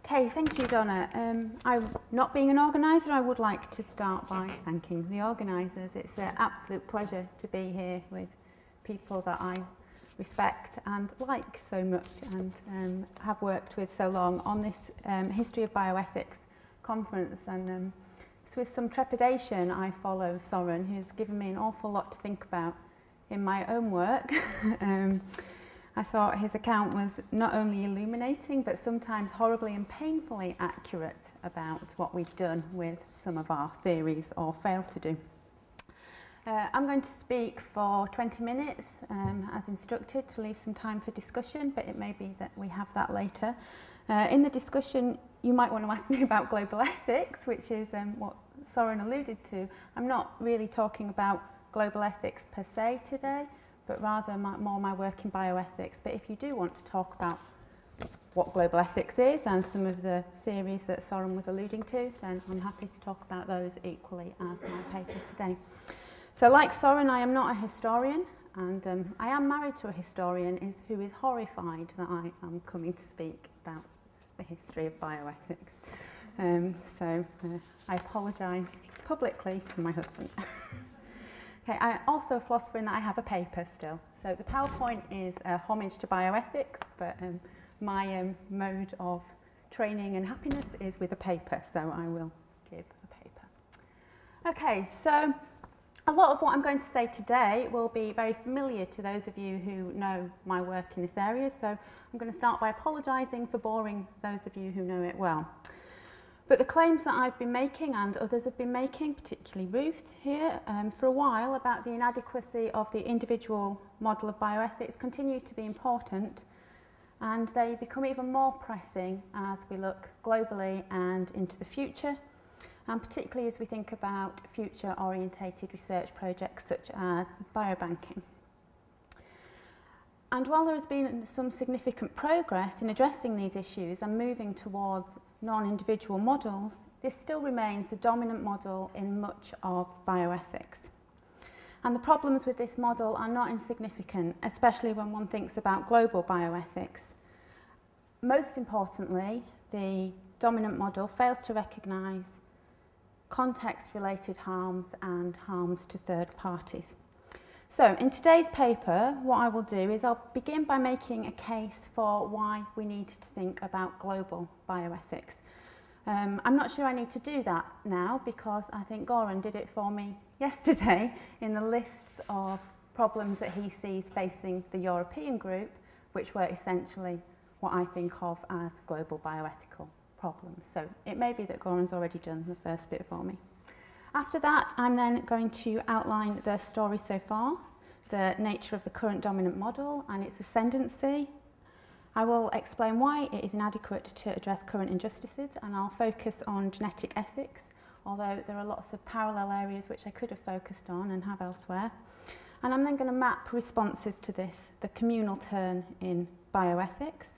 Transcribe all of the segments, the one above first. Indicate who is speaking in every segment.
Speaker 1: Okay, thank you, Donna. Not being an organiser, I would like to start by thanking the organisers. It's an absolute pleasure to be here with people that I respect and like so much and have worked with so long on this History of Bioethics conference. And it's with some trepidation I follow Soren, who's given me an awful lot to think about in my own work. I thought his account was not only illuminating, but sometimes horribly and painfully accurate about what we've done with some of our theories or failed to do. I'm going to speak for 20 minutes as instructed to leave some time for discussion, but it may be that we have that later. In the discussion, you might want to ask me about global ethics, which is what Soren alluded to. I'm not really talking about global ethics per se today, but rather more my work in bioethics. But if you do want to talk about what global ethics is and some of the theories that Soren was alluding to, then I'm happy to talk about those equally as my paper today. So like Soren, I am not a historian, and I am married to a historian who is horrified that I am coming to speak about the history of bioethics. I apologise publicly to my husband. Okay, I'm also a philosopher in that I have a paper still. So the PowerPoint is a homage to bioethics, but my mode of training and happiness is with a paper, so I will give a paper. Okay, so a lot of what I'm going to say today will be very familiar to those of you who know my work in this area, so I'm going to start by apologising for boring those of you who know it well. But the claims that I've been making and others have been making, particularly Ruth here, for a while about the inadequacy of the individual model of bioethics continue to be important, and they become even more pressing as we look globally and into the future, and particularly as we think about future-orientated research projects such as biobanking. And while there has been some significant progress in addressing these issues and moving towards non-individual models, this still remains the dominant model in much of bioethics. And the problems with this model are not insignificant, especially when one thinks about global bioethics. Most importantly, the dominant model fails to recognise context-related harms and harms to third parties. So in today's paper, what I will do is I'll begin by making a case for why we need to think about global bioethics. I'm not sure I need to do that now because I think Goran did it for me yesterday in the lists of problems that he sees facing the European group, which were essentially what I think of as global bioethical problems. So it may be that Goran's already done the first bit for me. After that, I'm then going to outline the story so far, the nature of the current dominant model and its ascendancy. I will explain why it is inadequate to address current injustices, and I'll focus on genetic ethics, although there are lots of parallel areas which I could have focused on and have elsewhere. And I'm then going to map responses to this, the communal turn in bioethics.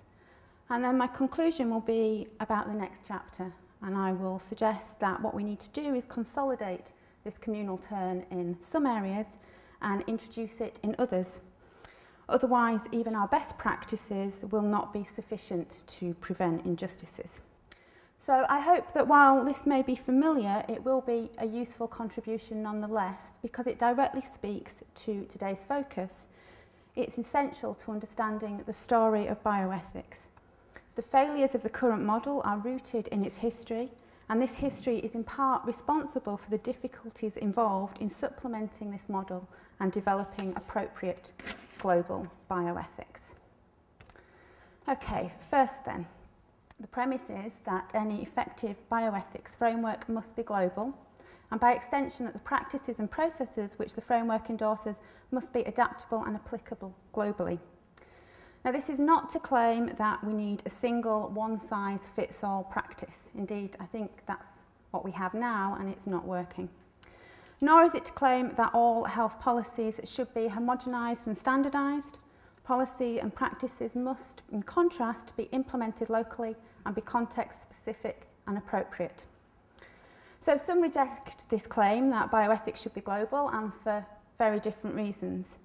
Speaker 1: And then my conclusion will be about the next chapter. And I will suggest that what we need to do is consolidate this communal turn in some areas and introduce it in others. Otherwise, even our best practices will not be sufficient to prevent injustices. So I hope that while this may be familiar, it will be a useful contribution nonetheless, because it directly speaks to today's focus. It's essential to understanding the story of bioethics. The failures of the current model are rooted in its history, and this history is in part responsible for the difficulties involved in supplementing this model and developing appropriate global bioethics. Okay, first then, the premise is that any effective bioethics framework must be global, and by extension that the practices and processes which the framework endorses must be adaptable and applicable globally. Now, this is not to claim that we need a single one-size-fits-all practice. Indeed, I think that's what we have now, and it's not working. Nor is it to claim that all health policies should be homogenised and standardised. Policy and practices must, in contrast, be implemented locally and be context-specific and appropriate. So some reject this claim that bioethics should be global, and for very different reasons.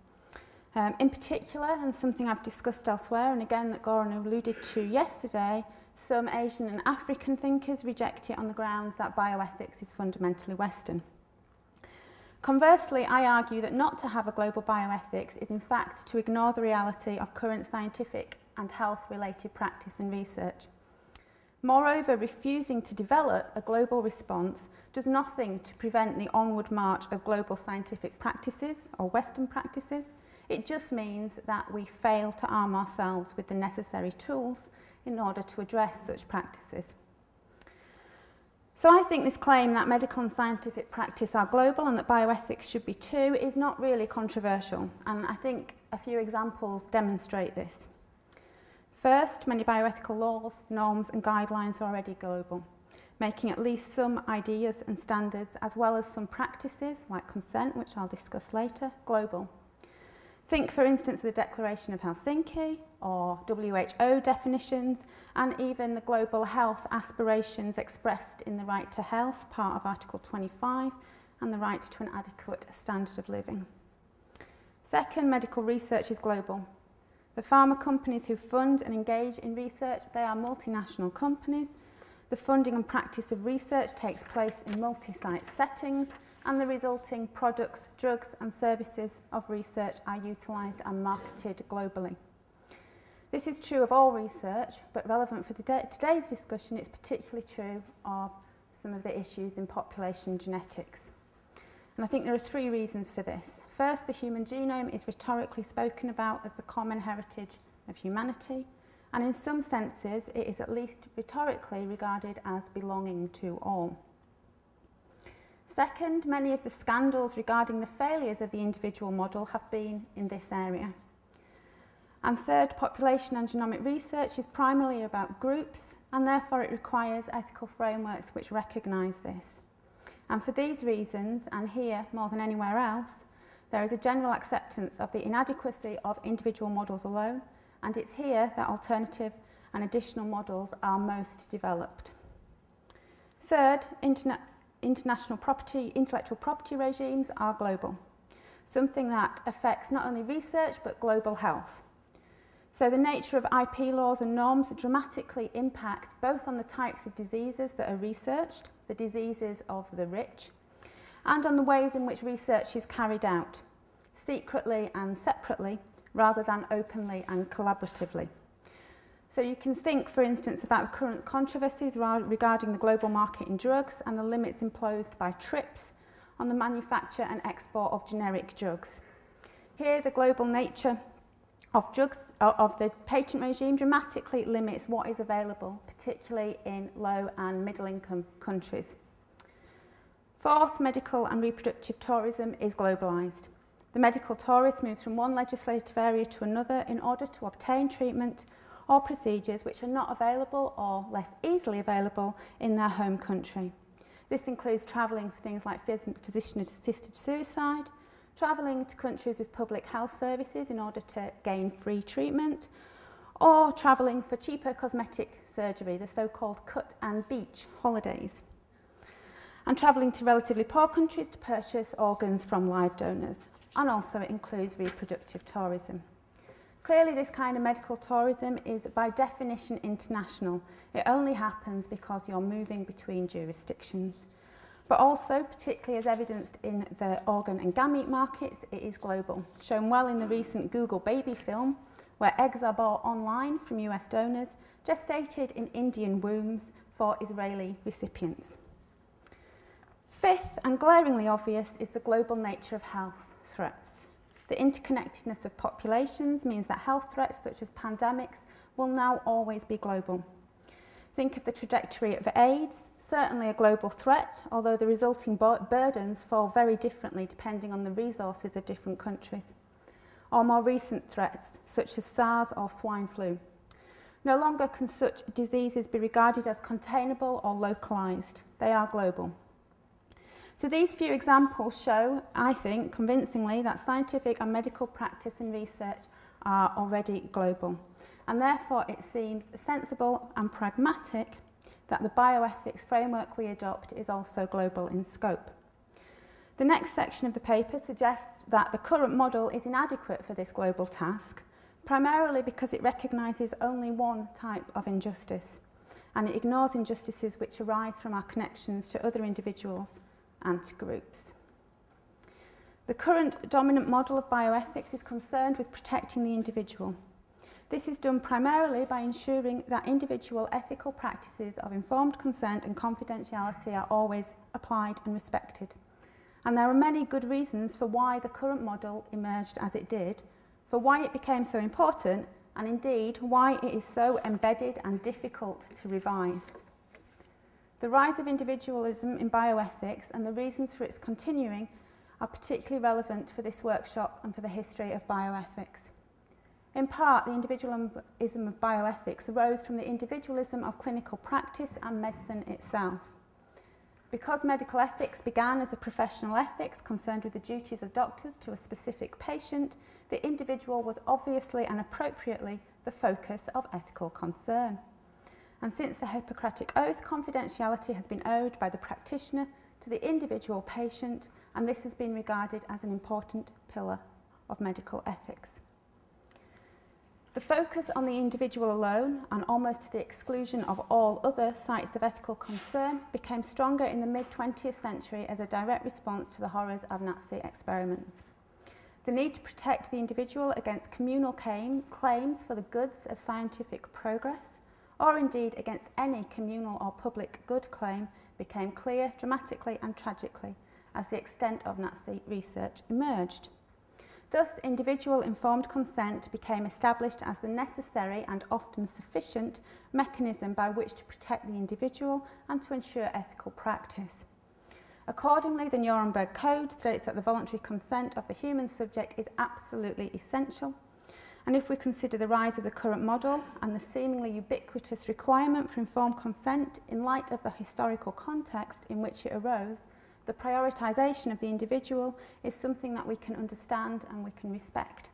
Speaker 1: In particular, and something I've discussed elsewhere, and again that Goran alluded to yesterday, some Asian and African thinkers reject it on the grounds that bioethics is fundamentally Western. Conversely, I argue that not to have a global bioethics is in fact to ignore the reality of current scientific and health-related practice and research. Moreover, refusing to develop a global response does nothing to prevent the onward march of global scientific practices or Western practices. It just means that we fail to arm ourselves with the necessary tools in order to address such practices. So I think this claim that medical and scientific practice are global and that bioethics should be too is not really controversial, and I think a few examples demonstrate this. First, many bioethical laws, norms and guidelines are already global, making at least some ideas and standards, as well as some practices, like consent, which I'll discuss later, global. Think, for instance, of the Declaration of Helsinki, or WHO definitions, and even the global health aspirations expressed in the right to health, part of Article 25, and the right to an adequate standard of living. Second, medical research is global. The pharma companies who fund and engage in research, they are multinational companies. The funding and practice of research takes place in multi-site settings, and the resulting products, drugs and services of research are utilised and marketed globally. This is true of all research, but relevant for today's discussion, it's particularly true of some of the issues in population genetics. And I think there are three reasons for this. First, the human genome is rhetorically spoken about as the common heritage of humanity, and in some senses it is at least rhetorically regarded as belonging to all. Second, many of the scandals regarding the failures of the individual model have been in this area. And third, population and genomic research is primarily about groups, and therefore it requires ethical frameworks which recognise this. And for these reasons, and here more than anywhere else, there is a general acceptance of the inadequacy of individual models alone, and it's here that alternative and additional models are most developed. Third, intellectual property regimes are global, something that affects not only research but global health. So the nature of IP laws and norms dramatically impact both on the types of diseases that are researched, the diseases of the rich, and on the ways in which research is carried out, secretly and separately, rather than openly and collaboratively. So you can think, for instance, about the current controversies regarding the global market in drugs and the limits imposed by TRIPS on the manufacture and export of generic drugs. Here, the global nature of the patent regime dramatically limits what is available, particularly in low and middle income countries. Fourth, medical and reproductive tourism is globalised. The medical tourist moves from one legislative area to another in order to obtain treatment or procedures which are not available or less easily available in their home country. This includes travelling for things like physician-assisted suicide, travelling to countries with public health services in order to gain free treatment, or travelling for cheaper cosmetic surgery, the so-called cut and beach holidays, and travelling to relatively poor countries to purchase organs from live donors. And also it includes reproductive tourism. Clearly this kind of medical tourism is by definition international. It only happens because you're moving between jurisdictions. But also, particularly as evidenced in the organ and gamete markets, it is global, shown well in the recent Google baby film, where eggs are bought online from US donors, gestated in Indian wombs for Israeli recipients. Fifth, and glaringly obvious, is the global nature of health threats. The interconnectedness of populations means that health threats such as pandemics will now always be global. Think of the trajectory of AIDS, certainly a global threat, although the resulting burdens fall very differently depending on the resources of different countries. Or more recent threats, such as SARS or swine flu. No longer can such diseases be regarded as containable or localised. They are global. So these few examples show, I think, convincingly that scientific and medical practice and research are already global. And therefore it seems sensible and pragmatic that the bioethics framework we adopt is also global in scope. The next section of the paper suggests that the current model is inadequate for this global task, primarily because it recognises only one type of injustice, and it ignores injustices which arise from our connections to other individuals and to groups. The current dominant model of bioethics is concerned with protecting the individual. This is done primarily by ensuring that individual ethical practices of informed consent and confidentiality are always applied and respected. And there are many good reasons for why the current model emerged as it did, for why it became so important, and indeed why it is so embedded and difficult to revise. The rise of individualism in bioethics and the reasons for its continuing are particularly relevant for this workshop and for the history of bioethics. In part, the individualism of bioethics arose from the individualism of clinical practice and medicine itself. Because medical ethics began as a professional ethics concerned with the duties of doctors to a specific patient, the individual was obviously and appropriately the focus of ethical concern. And since the Hippocratic Oath, confidentiality has been owed by the practitioner to the individual patient, and this has been regarded as an important pillar of medical ethics. The focus on the individual alone, and almost to the exclusion of all other sites of ethical concern, became stronger in the mid-20th century as a direct response to the horrors of Nazi experiments. The need to protect the individual against communal claims for the goods of scientific progress, or indeed against any communal or public good claim, became clear dramatically and tragically as the extent of Nazi research emerged. Thus, individual informed consent became established as the necessary and often sufficient mechanism by which to protect the individual and to ensure ethical practice. Accordingly, the Nuremberg Code states that the voluntary consent of the human subject is absolutely essential. And if we consider the rise of the current model and the seemingly ubiquitous requirement for informed consent in light of the historical context in which it arose, the prioritisation of the individual is something that we can understand and we can respect.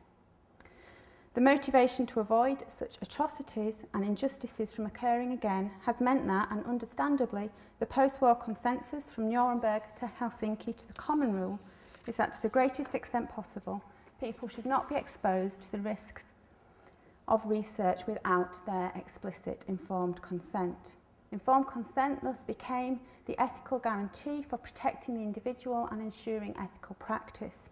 Speaker 1: The motivation to avoid such atrocities and injustices from occurring again has meant that, and understandably, the post-war consensus from Nuremberg to Helsinki to the common rule is that to the greatest extent possible, people should not be exposed to the risks of research without their explicit informed consent. Informed consent thus became the ethical guarantee for protecting the individual and ensuring ethical practice.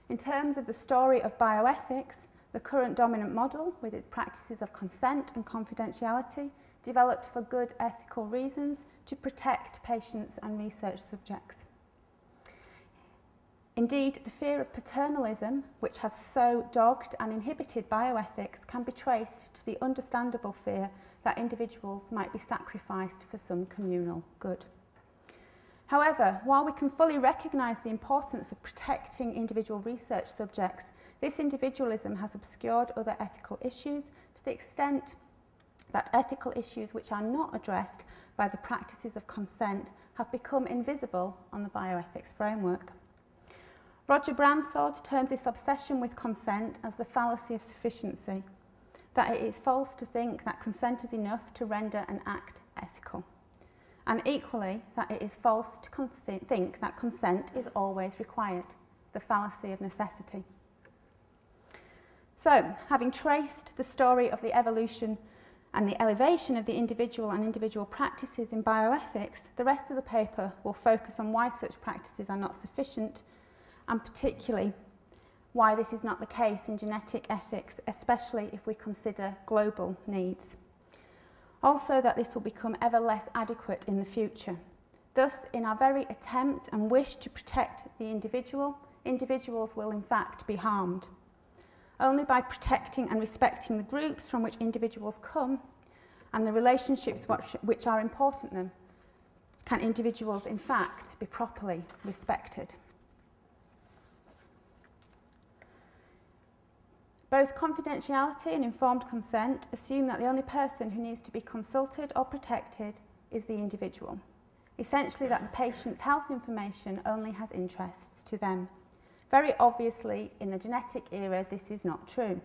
Speaker 1: In terms of the story of bioethics, the current dominant model, with its practices of consent and confidentiality, developed for good ethical reasons to protect patients and research subjects. Indeed, the fear of paternalism, which has so dogged and inhibited bioethics, can be traced to the understandable fear that individuals might be sacrificed for some communal good. However, while we can fully recognise the importance of protecting individual research subjects, this individualism has obscured other ethical issues to the extent that ethical issues which are not addressed by the practices of consent have become invisible on the bioethics framework. Roger Bransford terms this obsession with consent as the fallacy of sufficiency, that it is false to think that consent is enough to render an act ethical, and equally that it is false to think that consent is always required, the fallacy of necessity. So, having traced the story of the evolution and the elevation of the individual and individual practices in bioethics, the rest of the paper will focus on why such practices are not sufficient, and particularly why this is not the case in genetic ethics, especially if we consider global needs. Also, that this will become ever less adequate in the future. Thus, in our very attempt and wish to protect the individual, individuals will in fact be harmed. Only by protecting and respecting the groups from which individuals come and the relationships which are important to them can individuals in fact be properly respected. Both confidentiality and informed consent assume that the only person who needs to be consulted or protected is the individual. Essentially, that the patient's health information only has interests to them. Very obviously, in the genetic era, this is not true.